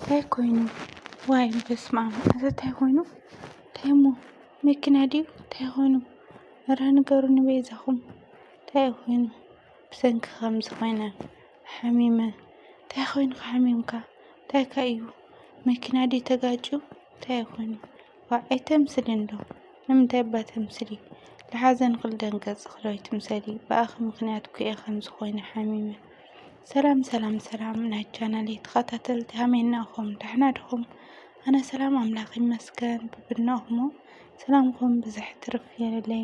ታይ ኮይኑ ዋይ በስመ አብ እዚ ታይ ኮይኑ ታይሞ መኪና ድዩ ታይ ኮይኑ ኧረ ንገሩኒ ቤዛኹም ታይ ኮይኑ ብሰንኪ ከምዚ ኮይነ ሓሚመ ታይ ኮይኑ ሓሚምካ እንታይ ከ እዩ መኪና ድዩ ተጋጭዩ ታይ ኮይኑ ዋይ ኣይተምስልን ዶ ንምንታይ እባ ተምስሊ ለሓዘን ክልደንገፅ ዶ ኣይትምሰሊ ብኣኺ ምክንያት እኮ እየ ከምዚ ኮይነ ሓሚመ ሰላም ሰላም ሰላም ናይ ቻናለይ ተኸታተልቲ ከመይ ኢኹም ደሕና ዲኹም ኣነ ሰላም ኣምላኽ ይመስገን በበናኹም ሰላምኩም ብዝሕ ትርፍ ይበለለይ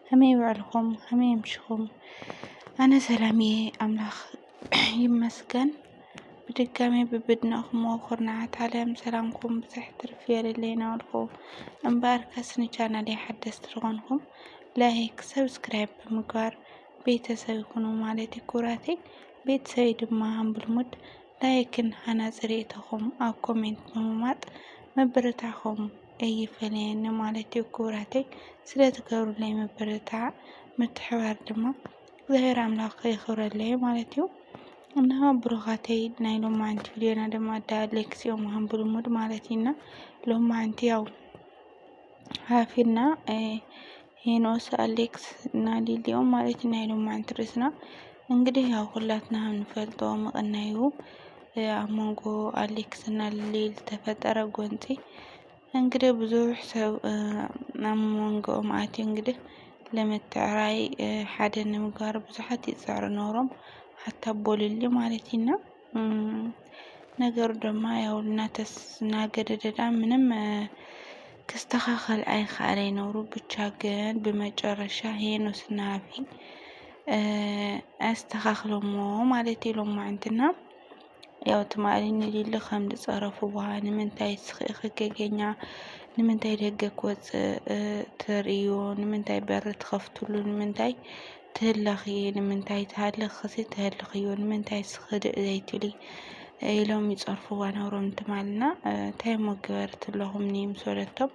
ከመይ ውዕልኩም ከመይ ኣምሽኹም ኣነ ሰላም እየ ኣምላኽ ይመስገን ብድጋሚ በበድናኹም ኩርናዓት ዓለም ሰላምኩም ብዝሕ ትርፍ ይበለለይ እናበልኩ እምበር ከስ ንቻናለይ ሓደስቲ ዝኾንኩም ላይክ ሰብስክራይብ ብምግባር ቤተሰብ ይኹኑ ማለት እዩ ኩራተይ ቤተሰበይ ድማ ብልሙድ ላይክን ሃናፂ ርእቶኹም ኣብ ኮሜንት ብምማጥ መበረታዕኹም ኣይፈልየኒ ማለት እዩ ኩራተይ ስለትገብሩለይ መበረታዕ ምትሕብባር ድማ እግዚአብሔር ኣምላኽ የኽብረለይ ማለት እዩ እና ብሩኻተይ ናይ ሎማዓንቲ ቪድዮና ድማ ዳ ሌክስ እዮም ብልሙድ ማለት ኢና ሎማዓንቲ ያው ሓፊና ሄኖስ ኣሌክስ እና ሊልዮም ማለት ናይ ሎማዓንቲ ርእስና እንግዲህ ያው ሁላትና ንፈልጦ ምቕናዩ ኣብ መንጎ ኣሌክስ እና ሊሊ ተፈጠረ ጎንፂ እንግዲህ ብዙሕ ሰብ ኣብ መንጎኦም ኣትዩ እንግዲህ ለምትዕራይ ሓደ ንምግባር ብዙሓት ይፅዕሩ ነይሮም ሓታ ቦልሊ ማለት ኢና ነገሩ ድማ ያው እናገደደዳ ምንም ክስተኻኸል ኣይከኣለ ነይሩ ብቻ ግን ብመጨረሻ ሄኖስና ሃፊ ኣስተኻኽሎሞ ማለት እዩ ሎማዓንትና ያው ትማሊ ሊሊ ከም ዝፀረፉ ንምንታይ ስኽኢ ክገገኛ ንምንታይ ደገ ክወፅእ ተርእዮ ንምንታይ በሪ ትኸፍትሉ ንምንታይ ትህለኺ ንምንታይ ትሃልኽ ትህልኽዮ ንምንታይ ስኽድእ ዘይትብሊ ኢሎም ይፀርፍዋ ነይሮም ትማልና እንታይ እሞ ገበረት ኣለኹም ምስ በለቶም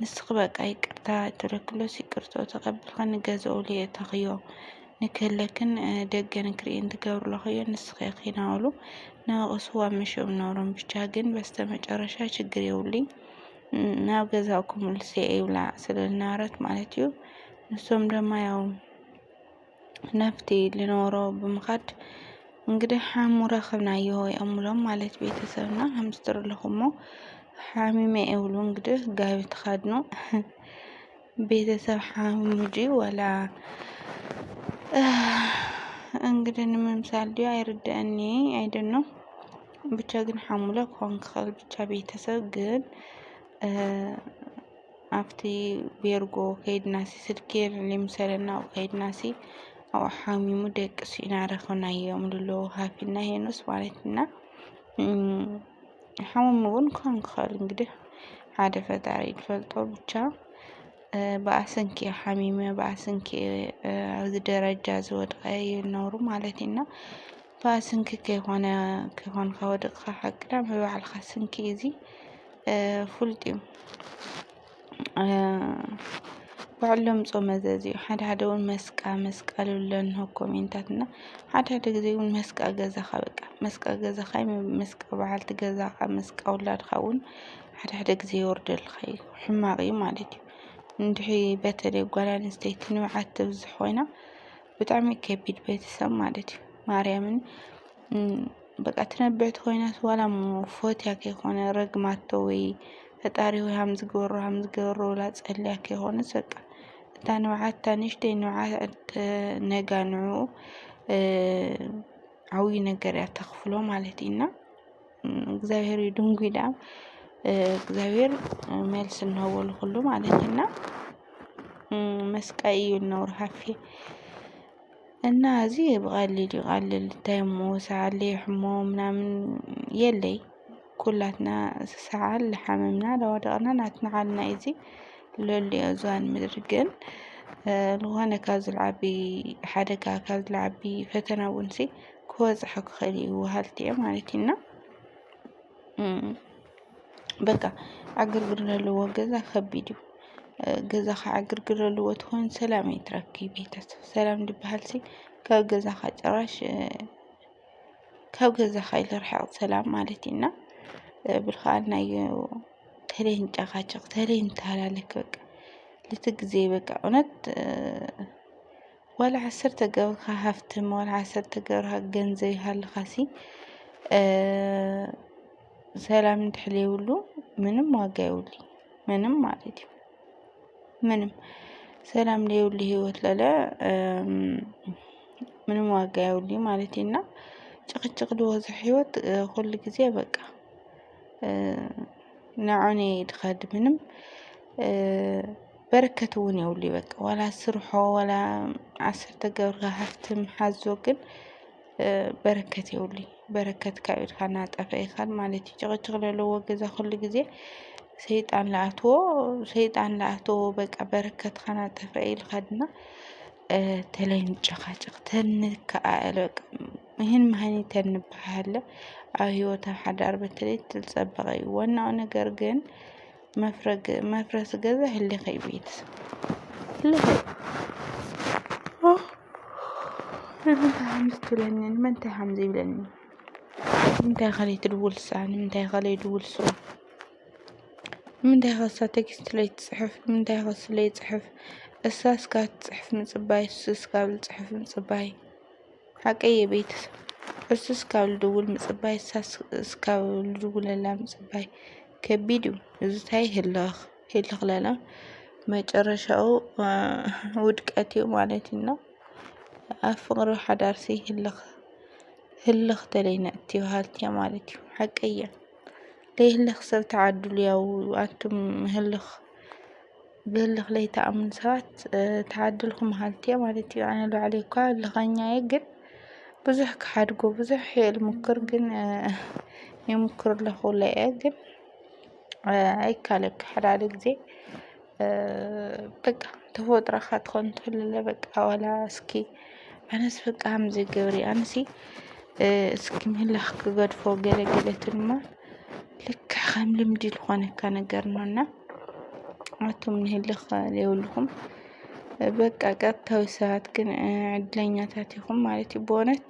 ንስኺ በቃ ይቅርታ ተለክሎስ ይቅርቶ ተቐቢልካ ንገዝኡ እተኽዮ ንክህለክን ደገ ንክርእን ትገብርለኽዮ ንስኺ ኢኺ እናበሉ ናወቕስዋ መሽዮም ነይሮም ብቻ ግን በስተመጨረሻ ችግር የብሉይ ናብ ገዛእኩም መልሰይ ይብላ ስለዝነበረት ማለት እዩ ንሶም ድማ ያው ናብቲ ዝነበሮ ብምኻድ እንግዲህ ሓሙ ረኸብናዮ ይኣምሎም ማለት ቤተሰብና ከምዚ ትርእለኹሞ ሓሚመ ይብሉ እንግዲህ ጋቢ ተኸድኑ ቤተሰብ ሓሚሙ ድዩ ወላ እንግዲህ ንምምሳል ድዩ ኣይርድአኒ ኣይደኖ ብቻ ግን ሓሙለ ክኾን ክኽእል ብቻ ቤተሰብ ግን ኣብቲ ቤርጎ ከይድናሲ ስልኪ ልምሰለና ከይድናሲ ኣብ ሓሚሙ ደቅሲ ኢና ረኸብናዮም ልሎ ሃፊና ሄኖስ ማለትና ሓሙሙ እውን ክኾን ክኽእል እንግዲህ ሓደ ፈጣሪ ዝፈልጦ ብቻ ብኣሰንኪ ሓሚመ ብኣሰንኪ ኣብዚ ደረጃ ዝወድቐ ይነብሩ ማለት ኢና ብኣሰንኪ ከይኮንካ ወድቕካ ሓቅና ብባዕልካ ስንኪ እዚ ፍሉጥ እዩ ባዕሎም መዘዝ እዩ ሓደ እውን መስቃል ብለን ኮሜንታትና ሓደ ግዜ እውን መስቃ ገዛኻ በቃ መስቃ ገዛኻ መስቃ በዓልቲ ገዛኻ መስቃ ውላድኻ እውን ሓደ ግዜ ይወርደልካ እዩ ሕማቕ እዩ ማለት እዩ እንድሒ በተለይ ጓል ኣንስተይቲ ንባዓል ትብዝሕ ኮይና ብጣዕሚ ከቢድ ቤተሰብ ማለት እዩ ማርያምን በቃ ትነብዕቲ ኮይናስ ዋላ ፎትያ ከይኮነ ረግማቶ ወይ ፈጣሪ ወይ ሃምዝገበሮ ወላ ፀልያ ከይኮነስ በቃ እታ ንባዓልታ ንእሽተይ ንባዓልቲ ነጋ ንዕኡ ዓብይ ነገር እያ ተኽፍሎ ማለት ኢና እግዚኣብሔር እዩ ድንጉ ኢላ እግዚኣብሔር መልሲ እንህበሉ ኩሉ ማለት ኢና መስቃይ እዩ ዝነብሩ ሃፊ እና እዚ ብቐሊል ይቐልል እንታይ እሞ ሰዓለይ ሕሞም ምናምን የለይ ኩላትና ሰዓል ሓመምና ዳወደቕና ናትና ዓልና እዚ ለልዮ እዝዋን ምድሪ ግን ዝኾነ ካብ ዝልዓቢ ሓደጋ ካብ ዝልዓቢ ፈተና እውን ክበፅሕ ክኽእል እዩ ወሃልቲ እየ ማለት ኢና በቃ ዕግርግር ዘለዎ ገዛ ከቢድ እዩ ገዛኻ ዕግርግር ዘለዎ ትኾን ሰላም ኣይትረክብ ቤተሰብ ሰላም ዝበሃል ካብ ገዛኻ ጭራሽ ካብ ገዛኻ ይርሕቕ ሰላም ማለት ኢና ብልኻልናዮ ተለይ ንጨኻጨቕ ተለይ ንተሃላለክ በቃ ልትግዜ በቃ እውነት ወላ 10 ገብርካ ሃፍትም ወላ 10 ገብርካ ገንዘብ ይሃልኻሲ ሰላም እንድሕር ዘይብሉ ምንም ዋጋ የብሉ ምንም ማለት እዩ ምንም ሰላም ዘይብሉ ህይወት ለለ ምንም ዋጋ የብሉ ማለት እዩ እና ጭቅጭቅ ዝበዝሖ ህይወት ኩሉ ግዜ በቃ ንዕኡ ድኸድ ምንም በረከት እውን የብሉ በቃ ዋላ ስርሖ ዋላ 10 ገብርካ ሃፍትም ሓዞ ግን በረከት የብሉ በረከት ካብ ኢድካ እናጠፈ ይኸድ ማለት እዩ ጭቅጭቅ ዘለዎ ገዛ ኩሉ ግዜ ሰይጣን ለኣትዎ በቃ በረከትካ እናጠፈ ይኸድና ተለይ ንጨኻጨቕ ተንከኣለ በቃ ይህን መሃኒ ተንበሃለ ኣብ ሂወት ኣብ ሓዳር በተለይ ትፀበቐ እዩ ዋናው ነገር ግን መፍረስ ገዛ ህሊኸ እዩ ቤተሰብ ንምንታይ ከምዚ ይብለኒ ንምንታይ ከለይ ትድውልሳ ንምንታይ ከለይ ድውልሱ ንምንታይ ከሳ ቴክስት ለይትፅሕፍ ንምንታይ ከ ለይፅሕፍ እሳስ ካብ ትፅሕፍ ምፅባይ እሱስ ካብ ዝፅሕፍ ምፅባይ ሓቀየ ቤተሰብ እሱስ ካብ ዝድውል ምፅባይ እሳስ ካብ ዝድውለላ ምፅባይ ከቢድ እዩ እዚ እንታይ ህልኽ ለለ መጨረሻኡ ውድቀት እዩ ማለት እዩ ኣብ ፍቅሪ ሓዳርሲ ህልኽ ተለይ ነእትዮ ሃልትያ ማለት እዩ ሓቀየ ለይህልኽ ሰብ ተዓድሉ ያው ኣንቱም ብህልኽ ለይተኣምኑ ሰባት ተዓድልኩም ሃልትያ ማለት እዩ ኣነ ባዕለይ እኳ ህልኸኛ እየ ግን ብዙሕ ክሓድጎ ብዙሕ እየ ልሙክር ግን ይሙክር ኣለኹ እየ ግን ኣይከኣለክ ሓደ ግዜ በቃ ተፈጥሮካ ትኾን ትኽእል በቃ ዋላ እስኪ ኣነስ በቃ ከምዚ ገብረ ኣነሲ እስኪ ምህላኽ ክገድፎ ገለገለ ድማ ልክዕ ከም ልምዲ ዝኾነካ ነገር ነውና ኣቱም ንህልኽ ዘይብልኩም በቃ ቀጥታዊ ሰባት ግን ዕድለኛታት ኢኹም ማለት እዩ ብእውነት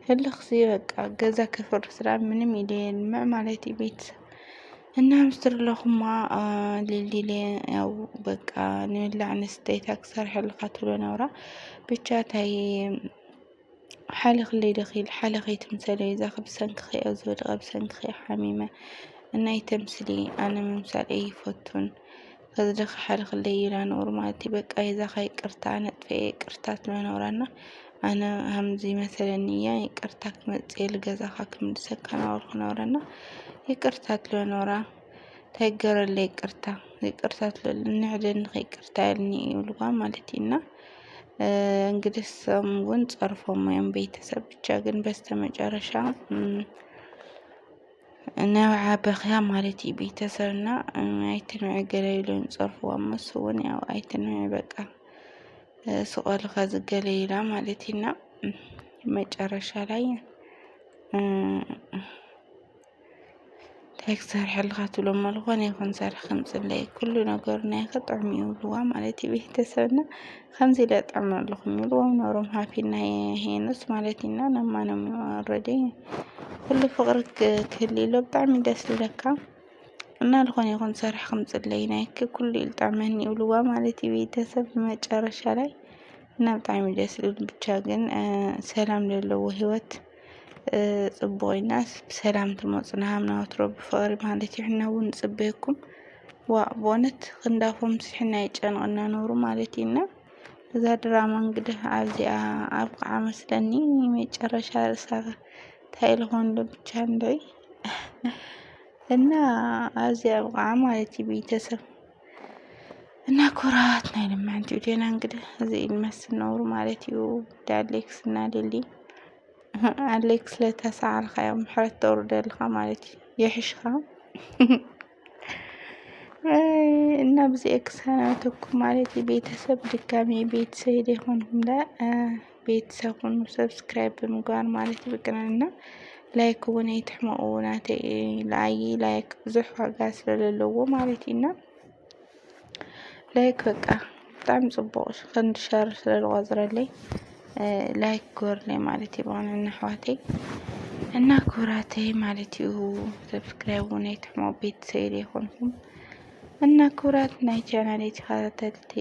ህልኽ በቃ ገዛ ከፍርስ ምንም የልምዕ ማለት እዩ ቤተሰብ እና ምስር ኣለኹማ ሊልዲለ ያው በቃ ንብላዕ ንስተይታ ክሰርሐልካ ትብሎ ነብራ ብቻ እንታይ ሓሊኽ ለይደኺል ሓለኸይ ትምሰለ እዛ ብሰንኪ ኣብ ዝወደቐ ብሰንኪ ሓሚመ እናይ ተምስሊ ኣነ ምምሳል ኣይፈቱን ከዝደኺ ሓሊኽ ለይላ ነብሩ ማለት እዩ በቃ የዛኻ ይቅርታ ነጥፈየ ይቅርታ ትብሎ ነብራና ኣነ ከምዚ መሰለኒ እያ ይቅርታ ክመፅእ ልገዛኻ ክምልሰካ ናበልኩ ነብራና ይቅርታ ትብሎ ነብራ እንታይ ክገብረለ ይቅርታ ትብለለ ንዕደኒ ይቅርታ ኢልኒ ይብልዋ ማለት እዩና እንግዲህ ሰም እውን ፀርፎም እዮም ቤተሰብ ብቻ ግን በስተመጨረሻ ነብዓ በኽያ ማለት እዩ ቤተሰብና ኣይትንውዒ ገለ ኢሎም ፀርፍዋ መስ እውን ያው ኣይትንውዒ በቃ ስቆልካ ዝገለ ኢላ ማለት እዩና መጨረሻ ላይ እንታይ ክሰርሐልካ ትብሎም ዝኾነ ይኹን ሰርሕ ከምፅለይ ኩሉ ነገር ናይ ጥዕሚ ይብልዋ ማለት እዩ ቤተሰብና ከምዚ ኢለ ጥዕሚ ኣለኹም ይብልዎም ነብሮም ሃፊና ሄኖስ ማለት እዩና ነማኖም ኦልሬዲ ኩሉ ፍቅሪ ክህልሎ ብጣዕሚ ደስ ዝብለካ እና ዝኾነ ይኹን ሰርሕ ከምፅለይ ናይክ ኩሉ ኢሉ ጥዕመኒ ይብልዋ ማለት እዩ ቤተሰብ መጨረሻ ላይ እና ብጣዕሚ ደስ ዝብል ብቻ ግን ሰላም ዘለዎ ህይወት ፅቡቅ ኢና ብሰላም ትመፁና ሃምናወትሮ ብፍቅሪ ማለት እዩ ሕና እውን ንፅበየኩም በእውነት ክንዳፎም ስሕና ይጨንቕና ነብሩ ማለት እዩና እዛ ድራማ እንግዲህ ኣብዚኣ ኣብቅዓ መስለኒ መጨረሻ ርእሳ እንታይ ልኾን ዶ ብቻ ንርኢ እና ኣብዚኣ ኣብቅዓ ማለት እዩ ቤተሰብ እና ኩራት ናይ ልምዓንቲ ቪድዮና እንግዲህ እዚ ይመስል ነብሩ ማለት እዩ ዳሌክስ እና ሊሊ ኣሌክስ ለተሰዓልካዮም ሕረት ተውርደልካ ማለት እዩ የሕሽካ እና ብዚኣ ክሰናበተኩም ማለት እዩ ቤተሰብ ድጋሚ ቤተሰብ ይኹንኩም ቤተሰብ ሁኑ ሰብስክራይብ ብምግባር ማለት እዩ ብቅንዕና ላይክ እውን ኣይትሕመቁ ናተይ ለኣይ ላይክ ብዙሕ ዋጋ ስለለለዎ ማለት እዩና ላይክ በቃ ብጣዕሚ ፅቡቅ ክንዲሸር ስለዝቆፅረለይ ላይክ ግበርለይ ማለት እዩ ብቅንዕና ኣሕዋተይ እና ኩራተይ ማለት እዩ ሰብስክራይብ እውን ኣይትሕሞ ቤት ሰይር ይኹንኩም እና ኩራት ናይ ቻናለይ ተኸታተልቲ